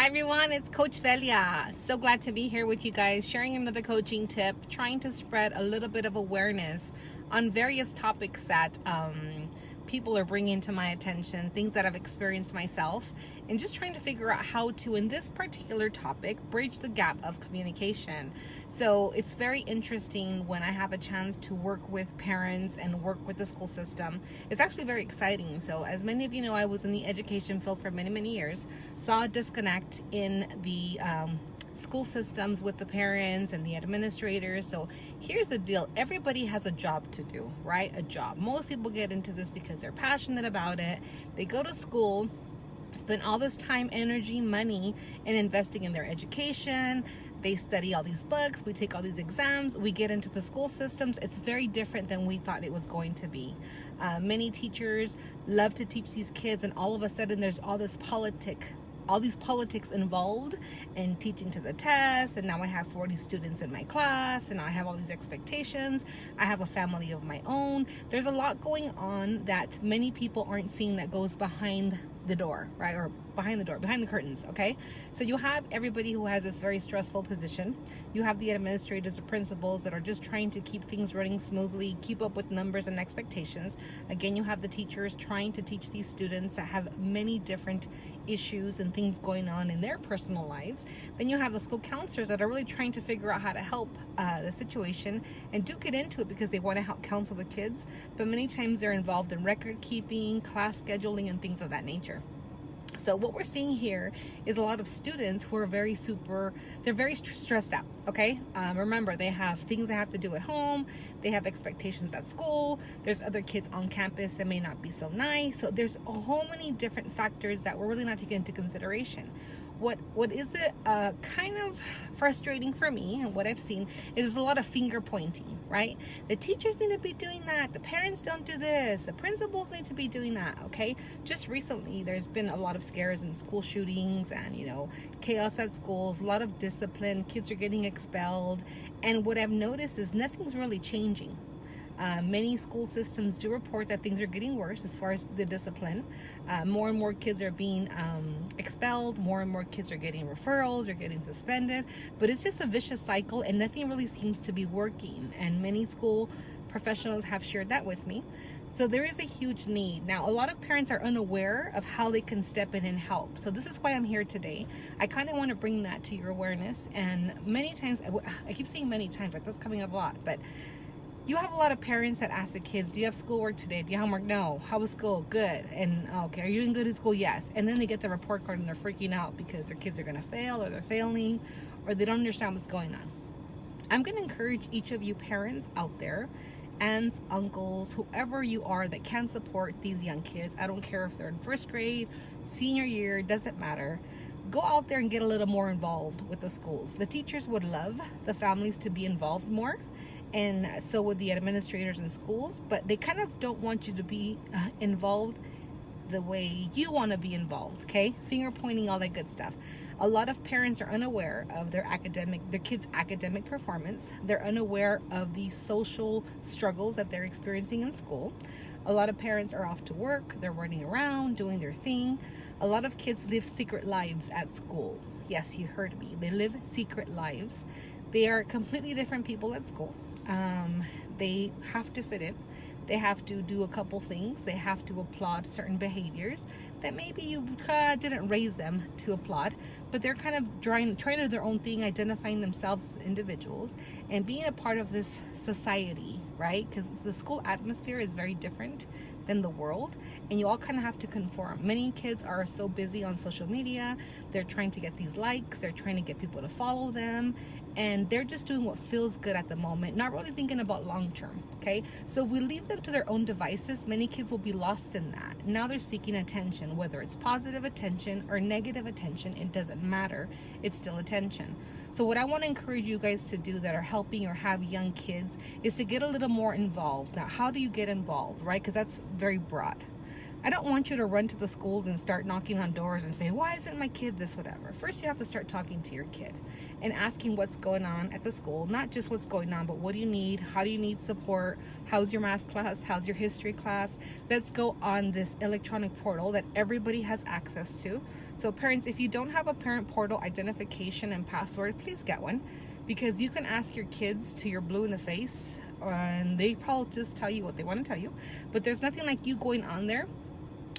Hi everyone, it's Coach Velia. So glad to be here with you guys, sharing another coaching tip, trying to spread a little bit of awareness on various topics that people are bringing to my attention, things that I've experienced myself, and just trying to figure out how to, in this particular topic, bridge the gap of communication. So it's very interesting when I have a chance to work with parents and work with the school system. It's actually very exciting. So as many of you know, I was in the education field for many years, saw a disconnect in the school systems with the parents and the administrators. So here's the deal. Everybody has a job to do, right? A job. Most people get into this because they're passionate about it. They go to school, spend all this time, energy, money in investing in their education. They study all these books, we take all these exams, we get into the school systems. It's very different than we thought it was going to be. Many teachers love to teach these kids, and all of a sudden there's all these politics involved in teaching to the test, and now I have 40 students in my class, and I have all these expectations. I have a family of my own. There's a lot going on that many people aren't seeing that goes behind the door, right? Or behind the curtains, okay? So you have everybody who has this very stressful position. You have the administrators or principals that are just trying to keep things running smoothly, keep up with numbers and expectations. Again, you have the teachers trying to teach these students that have many different issues and things going on in their personal lives. Then you have the school counselors that are really trying to figure out how to help the situation and do get into it because they want to help counsel the kids, but many times they're involved in record keeping, class scheduling, and things of that nature. So what we're seeing here is a lot of students who are they're very stressed out, okay? Remember, they have things they have to do at home. They have expectations at school. There's other kids on campus that may not be so nice. So there's a whole many different factors that we're really not taking into consideration. What is it kind of frustrating for me, and what I've seen is there's a lot of finger pointing, right? The teachers need to be doing that. The parents don't do this. The principals need to be doing that, okay? Just recently, there's been a lot of scares and school shootings and, chaos at schools, a lot of discipline. Kids are getting expelled. And what I've noticed is nothing's really changing. Many school systems do report that things are getting worse as far as the discipline. More and more kids are being expelled. More and more kids are getting referrals or getting suspended. But it's just a vicious cycle, and nothing really seems to be working. And many school professionals have shared that with me. So there is a huge need. Now, a lot of parents are unaware of how they can step in and help. So this is why I'm here today. I kind of want to bring that to your awareness. And many times, I keep saying many times, like that's coming up a lot, but you have a lot of parents that ask the kids, do you have schoolwork today? Do you have homework? No. How was school? Good. And okay, are you doing good in school? Yes. And then they get the report card and they're freaking out because their kids are going to fail, or they're failing, or they don't understand what's going on. I'm going to encourage each of you parents out there, aunts, uncles, whoever you are that can support these young kids. I don't care if they're in first grade, senior year, doesn't matter. Go out there and get a little more involved with the schools. The teachers would love the families to be involved more, and so would the administrators in schools, but they kind of don't want you to be involved the way you want to be involved, okay? Finger pointing, all that good stuff. A lot of parents are unaware of their kids' academic performance. They're unaware of the social struggles that they're experiencing in school. A lot of parents are off to work. They're running around, doing their thing. A lot of kids live secret lives at school. Yes, you heard me. They live secret lives. They are completely different people at school. They have to fit in. They have to do a couple things. They have to applaud certain behaviors that maybe you didn't raise them to applaud, but they're kind of trying to do their own thing, identifying themselves as individuals and being a part of this society, right? Because the school atmosphere is very different than the world, and you all kind of have to conform. Many kids are so busy on social media. They're trying to get these likes. They're trying to get people to follow them, and they're just doing what feels good at the moment, not really thinking about long term, okay? So if we leave them to their own devices, many kids will be lost in that. Now they're seeking attention, whether it's positive attention or negative attention, it doesn't matter. It's still attention. So what I want to encourage you guys to do that are helping or have young kids is to get a little more involved. Now, how do you get involved, right? Because that's very broad. I don't want you to run to the schools and start knocking on doors and say, why isn't my kid this, whatever. First, you have to start talking to your kid and asking what's going on at the school. Not just what's going on, but what do you need? How do you need support? How's your math class? How's your history class? Let's go on this electronic portal that everybody has access to. So parents, if you don't have a parent portal identification and password, please get one, because you can ask your kids till you're blue in the face and they probably just tell you what they want to tell you. But there's nothing like you going on there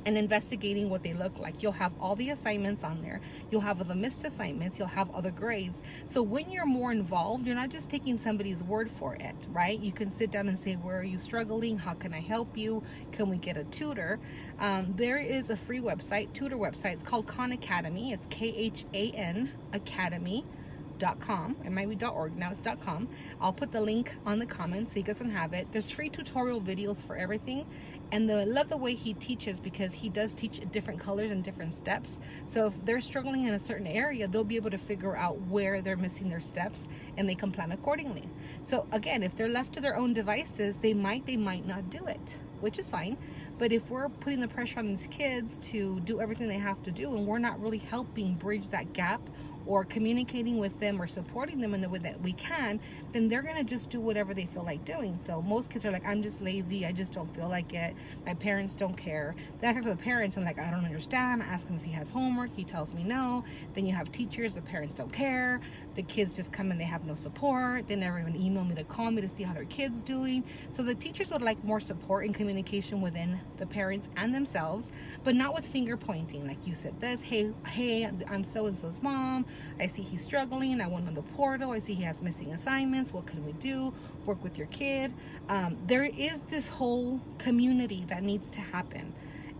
and investigating what they look like. You'll have all the assignments on there. You'll have the missed assignments. You'll have other grades. So when you're more involved, you're not just taking somebody's word for it, right? You can sit down and say, where are you struggling? How can I help you? Can we get a tutor? There is a free website, tutor website. It's called Khan Academy. It's KHAN Academy.com. It might be .org, now it's .com. I'll put the link on the comments so you guys can have it. There's free tutorial videos for everything, and I love the way he teaches, because he does teach different colors and different steps. So if they're struggling in a certain area, they'll be able to figure out where they're missing their steps, and they can plan accordingly. So again, if they're left to their own devices, they might not do it, which is fine. But if we're putting the pressure on these kids to do everything they have to do, and we're not really helping bridge that gap or communicating with them or supporting them in the way that we can, then they're going to just do whatever they feel like doing. So most kids are like, I'm just lazy, I just don't feel like it, my parents don't care. Then I talk to the parents, I'm like, I don't understand. I ask him if he has homework, he tells me no. Then you have teachers, the parents don't care. The kids just come and they have no support. They never even email me to call me to see how their kid's doing. So the teachers would like more support and communication within the parents and themselves, but not with finger pointing. Like you said this, hey, I'm so-and-so's mom. I see he's struggling. I went on the portal. I see he has missing assignments. What can we do? Work with your kid. There is this whole community that needs to happen.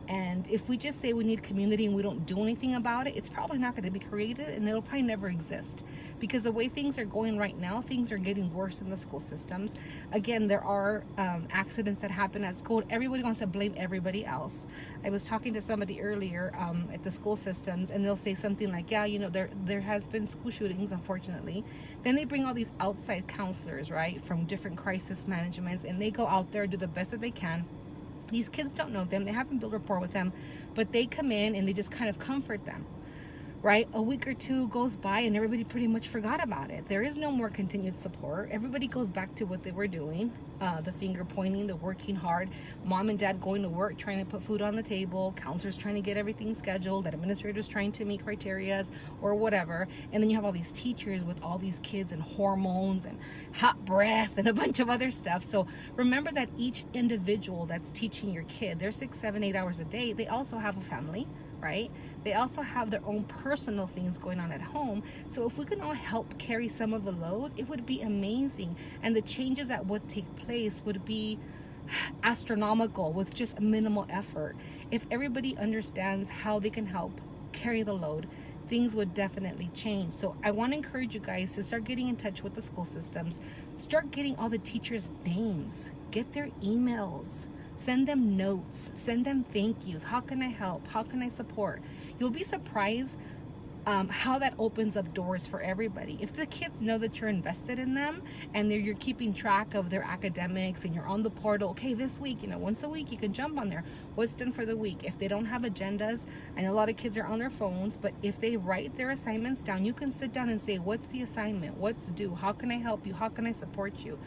And if we just say we need community and we don't do anything about it, it's probably not going to be created, and it'll probably never exist. Because the way things are going right now, things are getting worse in the school systems. Again, there are accidents that happen at school. Everybody wants to blame everybody else. I was talking to somebody earlier at the school systems, and they'll say something like, yeah, you know, there has been school shootings, unfortunately. Then they bring all these outside counselors, right, from different crisis managements, and they go out there and do the best that they can. These kids don't know them. They haven't built rapport with them, but they come in and they just kind of comfort them, right? A week or two goes by and everybody pretty much forgot about it. There is no more continued support. Everybody goes back to what they were doing, the finger pointing, the working hard, mom and dad going to work, trying to put food on the table, counselors trying to get everything scheduled, administrators trying to meet criterias or whatever. And then you have all these teachers with all these kids and hormones and hot breath and a bunch of other stuff. So remember that each individual that's teaching your kid, they're 6, 7, 8 hours a day. They also have a family, right? They also have their own personal things going on at home. So if we can all help carry some of the load, it would be amazing. And the changes that would take place would be astronomical with just minimal effort. If everybody understands how they can help carry the load, things would definitely change. So I want to encourage you guys to start getting in touch with the school systems. Start getting all the teachers' names. Get their emails. Send them notes, send them thank yous. How can I help? How can I support? You'll be surprised how that opens up doors for everybody. If the kids know that you're invested in them and you're keeping track of their academics and you're on the portal, okay, this week, you know, once a week you can jump on there. What's done for the week? If they don't have agendas, I know a lot of kids are on their phones, but if they write their assignments down, you can sit down and say, what's the assignment? What's due? How can I help you? How can I support you?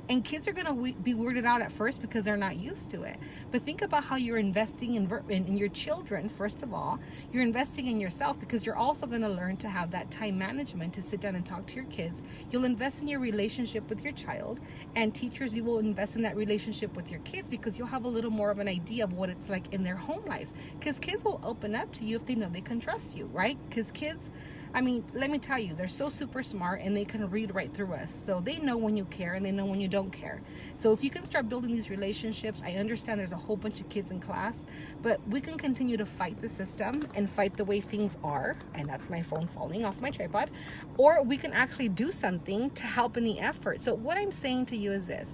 And kids are going to be weirded out at first because they're not used to it. But think about how you're investing in your children, first of all. You're investing in yourself because you're also going to learn to have that time management to sit down and talk to your kids. You'll invest in your relationship with your child. And teachers, you will invest in that relationship with your kids because you'll have a little more of an idea of what it's like in their home life. Because kids will open up to you if they know they can trust you, right? Because kids, I mean, let me tell you, they're so super smart and they can read right through us. So they know when you care and they know when you don't care. So if you can start building these relationships, I understand there's a whole bunch of kids in class, but we can continue to fight the system and fight the way things are. And that's my phone falling off my tripod. Or we can actually do something to help in the effort. So what I'm saying to you is this.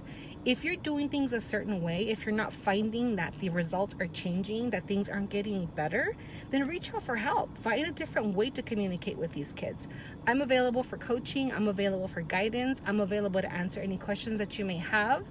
If you're doing things a certain way, if you're not finding that the results are changing, that things aren't getting better, then reach out for help. Find a different way to communicate with these kids. I'm available for coaching. I'm available for guidance. I'm available to answer any questions that you may have.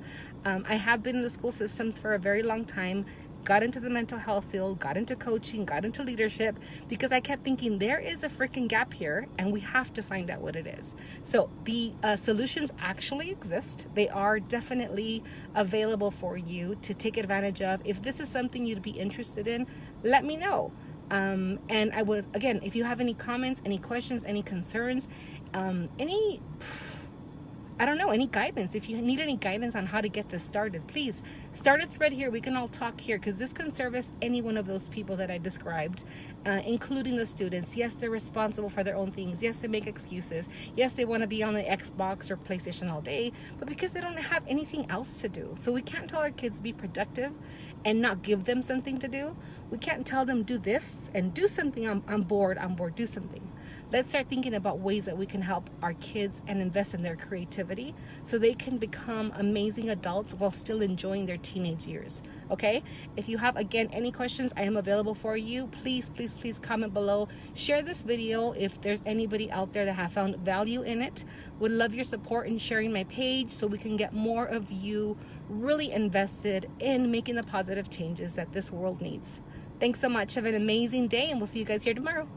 I have been in the school systems for a very long time. Got into the mental health field, got into coaching, got into leadership, because I kept thinking there is a freaking gap here and we have to find out what it is. So the solutions actually exist. They are definitely available for you to take advantage of. If this is something you'd be interested in, let me know. And I would, again, if you have any comments, any questions, any concerns, any, I don't know, any guidance. If you need any guidance on how to get this started, please start a thread here. We can all talk here, because this can service any one of those people that I described, including the students. Yes, they're responsible for their own things. Yes, they make excuses. Yes, they want to be on the Xbox or PlayStation all day, but because they don't have anything else to do. So we can't tell our kids be productive and not give them something to do. We can't tell them do this and do something. I'm bored, do something. Let's start thinking about ways that we can help our kids and invest in their creativity so they can become amazing adults while still enjoying their teenage years. Okay? If you have, again, any questions, I am available for you. Please, please, please comment below. Share this video if there's anybody out there that have found value in it. Would love your support in sharing my page so we can get more of you really invested in making the positive changes that this world needs. Thanks so much. Have an amazing day, and we'll see you guys here tomorrow.